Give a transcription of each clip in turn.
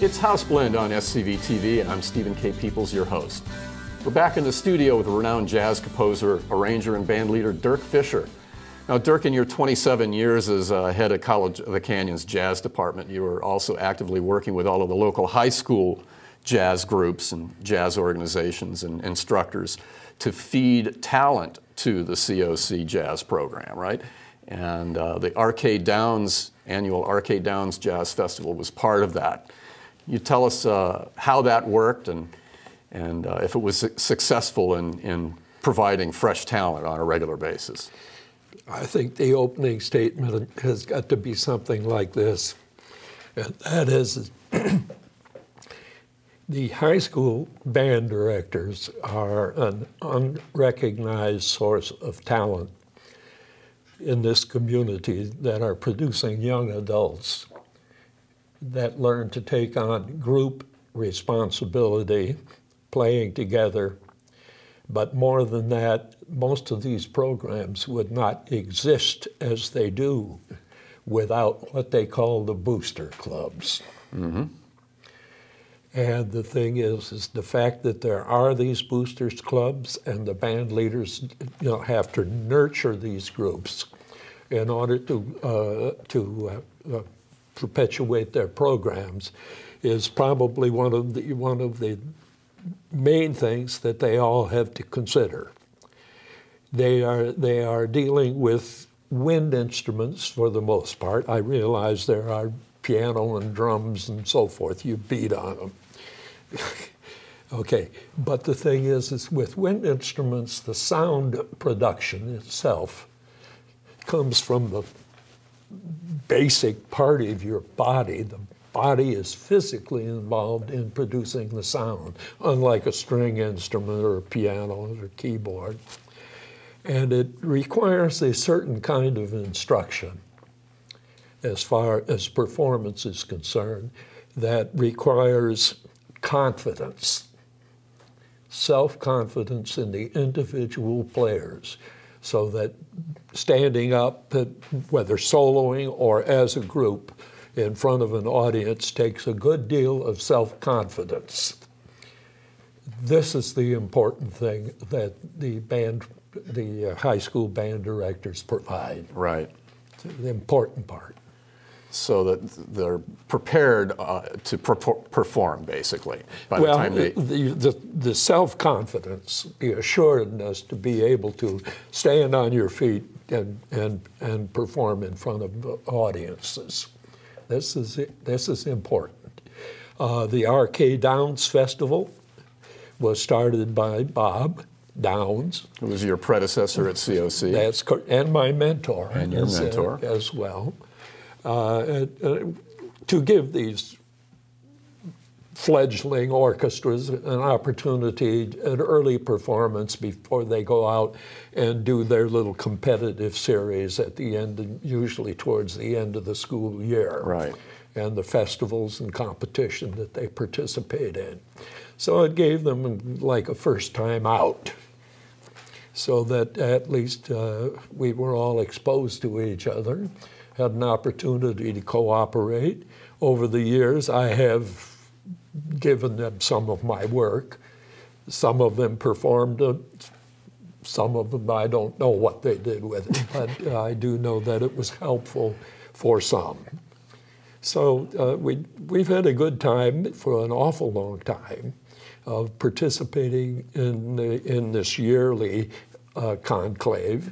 It's House Blend on SCV TV, and I'm Stephen K. Peoples, your host. We're back in the studio with renowned jazz composer, arranger, and band leader Dirk Fisher. Now, Dirk, in your 27 years as head of College of the Canyon's jazz department, you were also actively working with all of the local high school jazz groups and jazz organizations and instructors to feed talent to the COC jazz program, right? And the Arcade Downs, annual Arcade Downs Jazz Festival was part of that. You tell us how that worked and if it was successful in providing fresh talent on a regular basis. I think the opening statement has got to be something like this, and that is the high school band directors are an unrecognized source of talent in this community that are producing young adults that learn to take on group responsibility, playing together. But more than that, most of these programs would not exist as they do without what they call the booster clubs. Mm-hmm. And the thing is the fact that there are these boosters clubs and the band leaders, have to nurture these groups in order to perpetuate their programs is probably one of the main things that they all have to consider. They are dealing with wind instruments for the most part. I realize there are piano and drums and so forth. You beat on them. Okay, but the thing is with wind instruments, the sound production itself comes from the basic part of your body. The body is physically involved in producing the sound, unlike a string instrument or a piano or keyboard. And it requires a certain kind of instruction as far as performance is concerned that requires confidence, self-confidence in the individual players, so that standing up, whether soloing or as a group in front of an audience, takes a good deal of self-confidence. This is the important thing that the high school band directors provide. Right. The important part. So that they're prepared to perform, basically, by the time they... the self-confidence, the assuredness to be able to stand on your feet and perform in front of audiences. This is important. The Arcade Downs Festival was started by Bob Downs. Who was your predecessor at COC. That's correct, and my mentor. And your mentor. As well. To give these fledgling orchestras an opportunity at early performance before they go out and do their little competitive series at the end, usually towards the end of the school year. Right. And the festivals and competition that they participate in. So it gave them like a first time out, so that at least we were all exposed to each other, had an opportunity to cooperate. Over the years, I have given them some of my work. Some of them performed it. Some of them, I don't know what they did with it, but I do know that it was helpful for some. So we've had a good time for an awful long time of participating in this yearly conclave.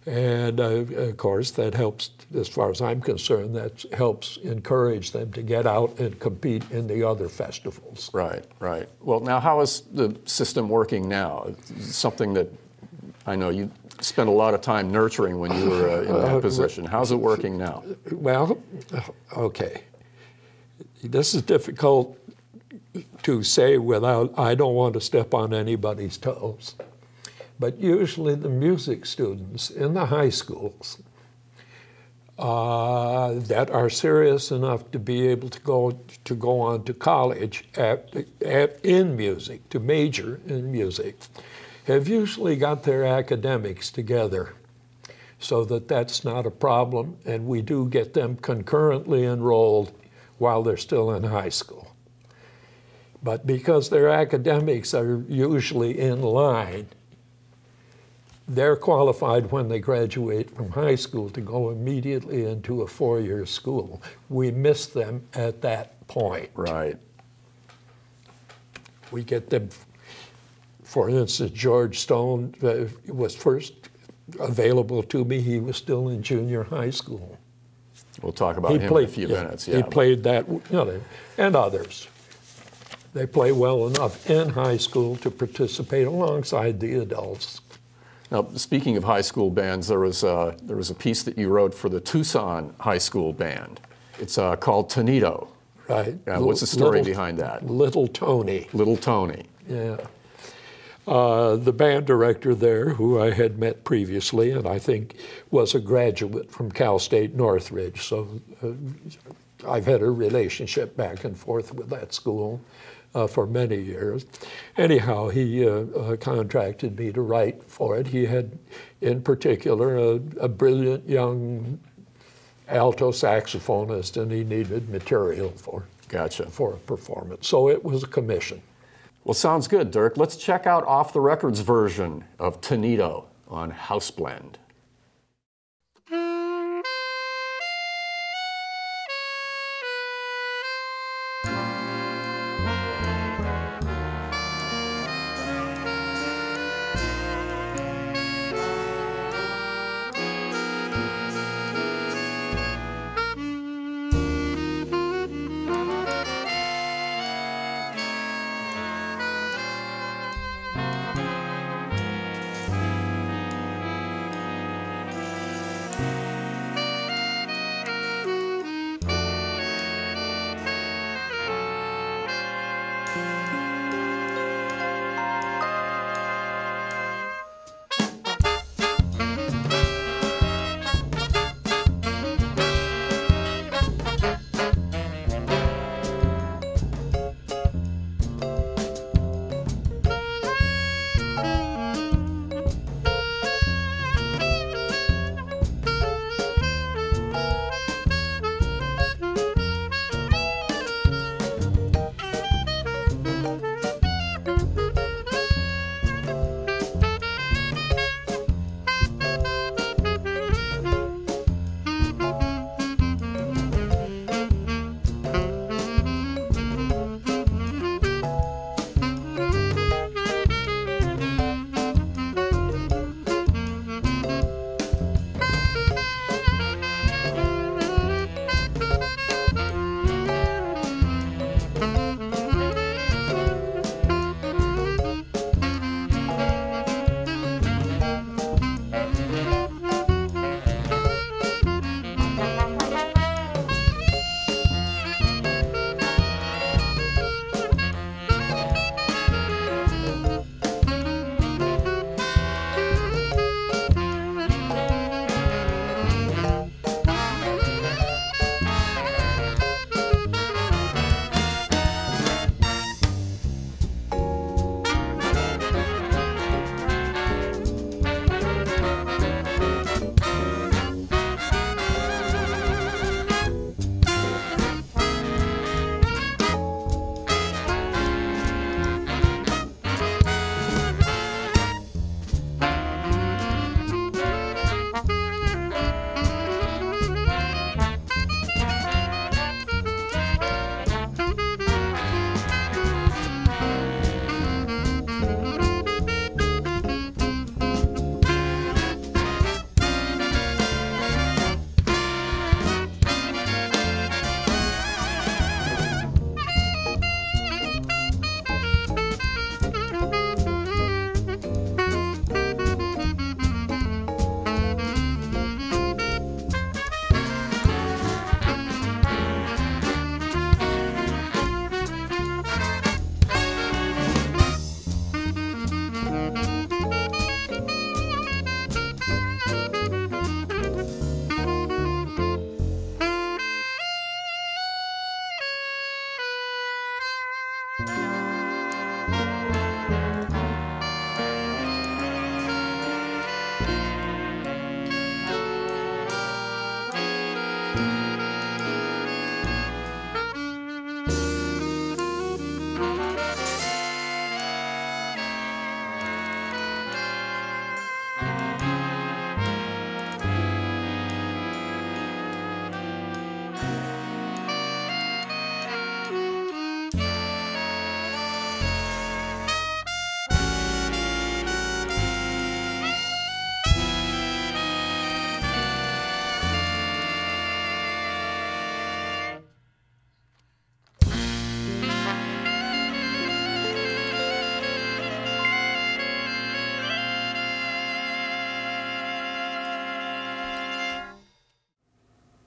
And of course, that helps, as far as I'm concerned, that helps encourage them to get out and compete in the other festivals. Right, right. Well, now how is the system working now? It's something that I know you spent a lot of time nurturing when you were in that position. How's it working now? Well, okay. This is difficult to say without, I don't want to step on anybody's toes. But usually the music students in the high schools that are serious enough to be able to go on to college in music, to major in music, have usually got their academics together so that that's not a problem, and we do get them concurrently enrolled while they're still in high school. But because their academics are usually in line, they're qualified when they graduate from high school to go immediately into a four-year school. We miss them at that point. Right. We get them, for instance, George Stone was first available to me. He was still in junior high school. We'll talk about him in a few minutes. Yeah. He played that, and others. They play well enough in high school to participate alongside the adults. Now, speaking of high school bands, there was a piece that you wrote for the Tucson High School Band. It's called Tonito. Right. What's the story behind that? Little Tony. Little Tony. Yeah. The band director there, who I had met previously, and I think was a graduate from Cal State Northridge, so I've had a relationship back and forth with that school for many years. Anyhow, he contracted me to write for it. He had, in particular, a brilliant young alto saxophonist, and he needed material for a performance. So it was a commission. Well, sounds good, Dirk. Let's check out Off the Records version of Tonito on House Blend.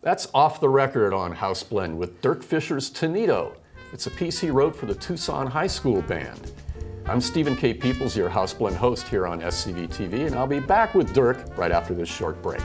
That's Off the Record on House Blend with Dirk Fisher's Tonito. It's a piece he wrote for the Tucson High School Band. I'm Stephen K. Peoples, your House Blend host here on SCV TV, and I'll be back with Dirk right after this short break.